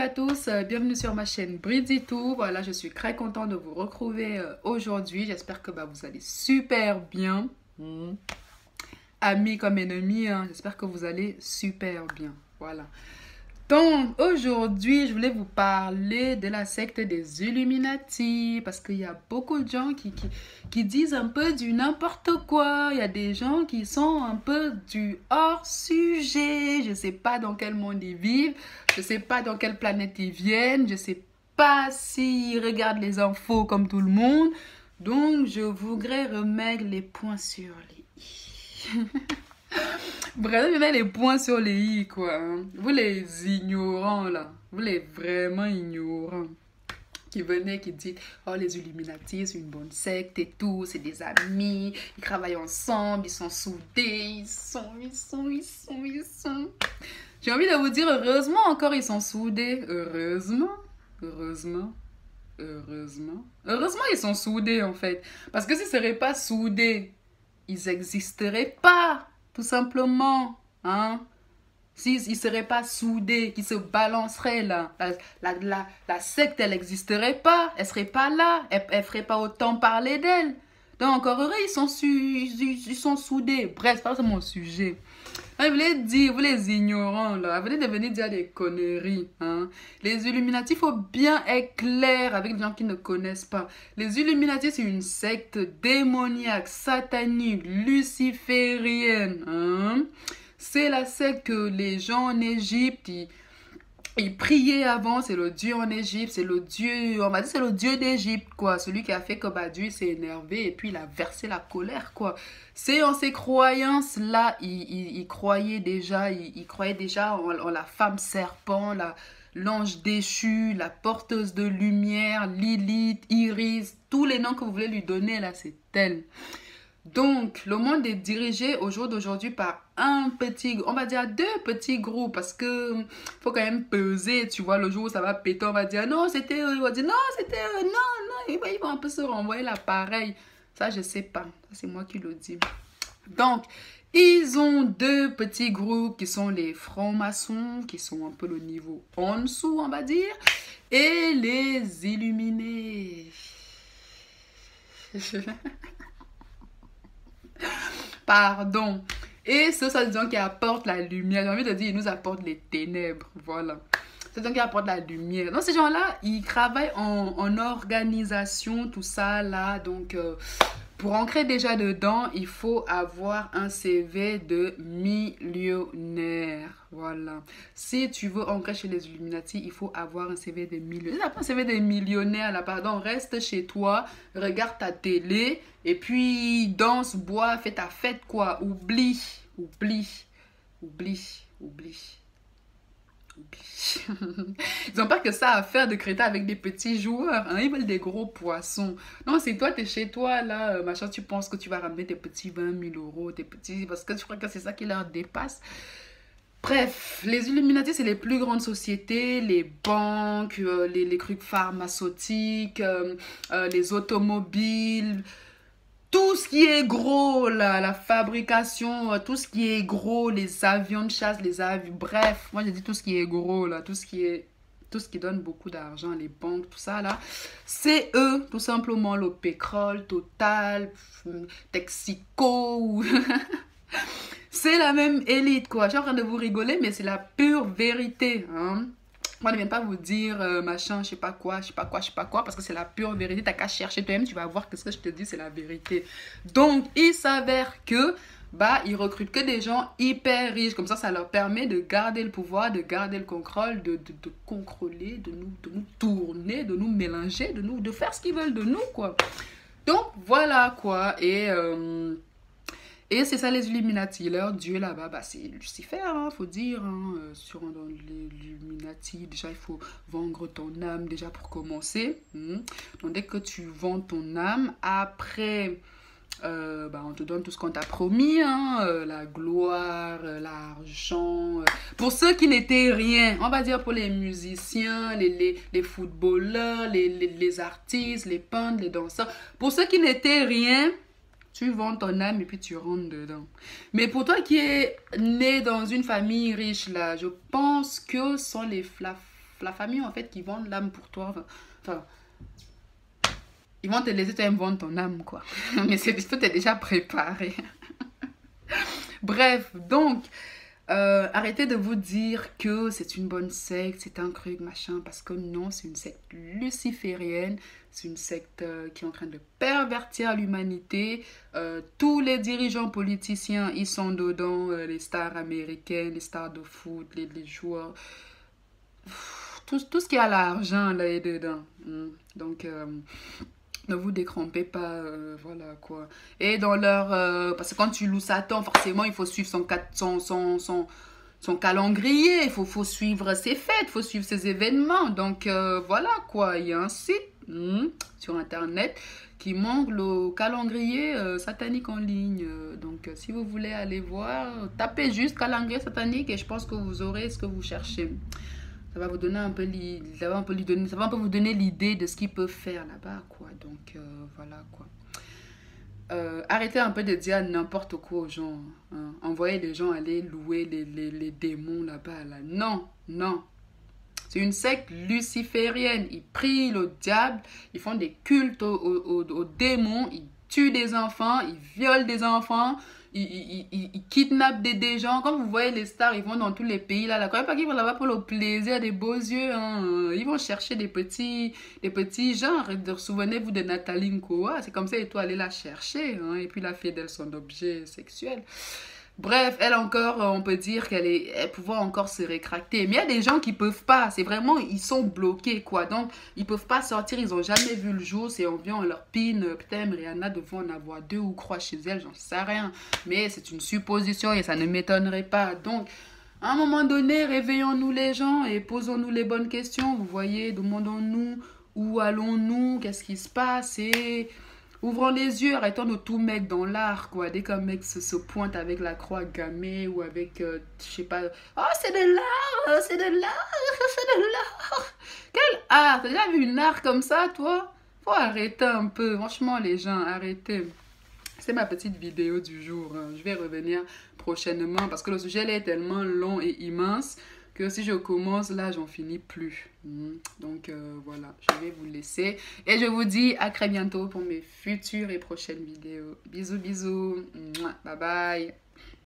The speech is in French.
à tous, bienvenue sur ma chaîne Bridzitou. Voilà, je suis très contente de vous retrouver aujourd'hui. J'espère que vous allez super bien. Amis comme ennemis, hein, j'espère que vous allez super bien. Voilà. Donc, aujourd'hui, je voulais vous parler de la secte des Illuminati parce qu'il y a beaucoup de gens qui disent un peu du n'importe quoi. Il y a des gens qui sont un peu du hors-sujet. Je ne sais pas dans quel monde ils vivent. Je ne sais pas dans quelle planète ils viennent. Je ne sais pas s'ils regardent les infos comme tout le monde. Donc, je voudrais remettre les points sur les i. Bref, je mets les points sur les i, quoi. Hein. Vous les ignorants, là. Vous les vraiment ignorants. Qui venaient, qui disent, oh, les Illuminati, c'est une bonne secte et tout, c'est des amis, ils travaillent ensemble, ils sont soudés, ils sont. J'ai envie de vous dire, heureusement encore, ils sont soudés. Heureusement, ils sont soudés, en fait. Parce que s'ils ne seraient pas soudés, ils n'existeraient pas. Tout simplement, hein. S'ils ne seraient pas soudés, qu'ils se balanceraient là, la secte, elle n'existerait pas, elle ne serait pas là, elle ne ferait pas autant parler d'elle. Donc, encore heureux, ils sont soudés. Bref, c'est pas ça mon sujet. Je voulais dire, vous les ignorants, là, venez de venir dire des conneries. Hein. Les Illuminati, il faut bien être clair avec les gens qui ne connaissent pas. Les Illuminati, c'est une secte démoniaque, satanique, luciférienne. Hein. C'est la secte que les gens en Égypte, ils priaient avant, c'est le Dieu en Égypte, c'est le Dieu, on va dire c'est le Dieu d'Égypte, quoi. Celui qui a fait que Dieu s'est énervé et puis il a versé la colère, quoi. C'est en ces croyances-là, ils croyaient déjà, ils croyaient déjà en la femme serpent, l'ange déchu, la porteuse de lumière, Lilith, Iris, tous les noms que vous voulez lui donner, là, c'est elle. Donc, le monde est dirigé au jour d'aujourd'hui par on va dire deux petits groupes parce que faut quand même peser, tu vois, le jour où ça va péter, on va dire non, c'était eux, on va dire non, c'était eux, non, ils vont un peu se renvoyer l'appareil. Ça, je sais pas, c'est moi qui le dis. Donc, ils ont deux petits groupes qui sont les francs-maçons, qui sont un peu le niveau en dessous, on va dire, et les illuminés. Pardon. Et ce sont des gens qui apportent la lumière. J'ai envie de dire, ils nous apportent les ténèbres. Voilà. C'est des gens qui apportent la lumière. Donc, ces gens-là, ils travaillent en organisation, tout ça, là. Donc, pour ancrer déjà dedans, il faut avoir un CV de millionnaire. Voilà. Si tu veux ancrer chez les Illuminati, il faut avoir un CV de millionnaire. Un CV de millionnaire, là, pardon. Reste chez toi, regarde ta télé, et puis danse, bois, fais ta fête, quoi. Oublie. Ils n'ont pas que ça à faire de créer avec des petits joueurs. Hein? Ils veulent des gros poissons. Non, c'est toi, tu es chez toi, là, machin, tu penses que tu vas ramener tes petits 20 000 euros, tes petits... Parce que tu crois que c'est ça qui leur dépasse. Bref, les Illuminati, c'est les plus grandes sociétés, les banques, les trucs pharmaceutiques, les automobiles... Tout ce qui est gros, la fabrication, tout ce qui est gros, les avions de chasse, les avions, bref, moi je dis tout ce qui est gros, là, tout ce qui donne beaucoup d'argent, les banques, tout ça, là, c'est eux, tout simplement, le pétrole, Total, Texaco, c'est la même élite, quoi. Je suis en train de vous rigoler, mais c'est la pure vérité, hein. Moi, ne viens pas vous dire machin, je sais pas quoi, parce que c'est la pure vérité. T'as qu'à chercher toi-même, tu vas voir que ce que je te dis, c'est la vérité. Donc, il s'avère que, ils recrutent que des gens hyper riches. Comme ça leur permet de garder le pouvoir, de garder le contrôle, de contrôler, de nous tourner, de nous mélanger, de faire ce qu'ils veulent de nous, quoi. Donc, voilà, quoi. Et c'est ça les Illuminati, leur dieu là-bas, c'est Lucifer, hein, faut dire, hein, dans les Illuminati, déjà il faut vendre ton âme déjà pour commencer. Donc dès que tu vends ton âme, après on te donne tout ce qu'on t'a promis, hein, la gloire, l'argent. Pour ceux qui n'étaient rien, on va dire pour les musiciens, les footballeurs, les artistes, les peintres, les danseurs, pour ceux qui n'étaient rien, tu vends ton âme et puis tu rentres dedans. Mais pour toi qui es né dans une famille riche, là, je pense que ce sont les la famille, en fait, qui vend l'âme pour toi. Enfin, ils vont te laisser toi vendre ton âme, quoi. Mais tout est déjà préparé. Bref, donc, arrêtez de vous dire que c'est une bonne secte, c'est un truc, machin, parce que non, c'est une secte luciférienne, c'est une secte qui est en train de pervertir l'humanité. Tous les dirigeants politiciens, ils sont dedans, les stars américaines, les stars de foot, les joueurs, tout ce qui a l'argent, là, est dedans. Donc, ne vous décrampez pas, voilà quoi. Et dans leur... parce que quand tu loues Satan, forcément, il faut suivre son calendrier, il faut suivre ses fêtes, il faut suivre ses événements. Donc, voilà quoi, il y a un site sur Internet qui montre le calendrier satanique en ligne. Donc, si vous voulez aller voir, tapez juste calendrier satanique et je pense que vous aurez ce que vous cherchez. Ça va vous donner un peu vous donner l'idée de ce qu'ils peuvent faire là-bas, quoi. Donc, voilà, quoi. Arrêtez un peu de dire n'importe quoi aux gens. Hein. Envoyez les gens aller louer les démons là-bas, là. Non, non. C'est une secte luciférienne. Ils prient le diable, ils font des cultes aux démons, ils tuent des enfants, ils violent des enfants, ils kidnappent des gens. Comme vous voyez les stars, ils vont dans tous les pays là. Croyez pas qu'ils vont là-bas pour le plaisir des beaux yeux. Hein. Ils vont chercher des petits gens. Souvenez-vous de Nathalie Nkoa. C'est comme ça, et toi, allez la chercher. Hein. Et puis la fait d'elle son objet sexuel. Bref, elle encore, on peut dire elle pouvait encore se rétracter. Mais il y a des gens qui peuvent pas. C'est vraiment, ils sont bloqués, quoi. Donc, ils peuvent pas sortir. Ils ont jamais vu le jour. C'est on vient, on leur pine. Peut-être Rihanna devait en avoir 2 ou 3 chez elle. J'en sais rien. Mais c'est une supposition et ça ne m'étonnerait pas. Donc, à un moment donné, réveillons-nous les gens et posons-nous les bonnes questions. Vous voyez, demandons-nous où allons-nous, qu'est-ce qui se passe et... Ouvrons les yeux, arrêtons de tout mettre dans l'art, quoi. Dès qu'un mec se pointe avec la croix gammée ou avec, je sais pas, oh, c'est de l'art, c'est de l'art, c'est de l'art. Quel art? T'as déjà vu une art comme ça, toi? Faut arrêter un peu. Franchement, les gens, arrêtez. C'est ma petite vidéo du jour. Hein. Je vais revenir prochainement parce que le sujet là, est tellement long et immense que si je commence là, j'en finis plus. Donc voilà, je vais vous laisser. Et je vous dis à très bientôt pour mes futures et prochaines vidéos. Bisous, bisous. Bye bye.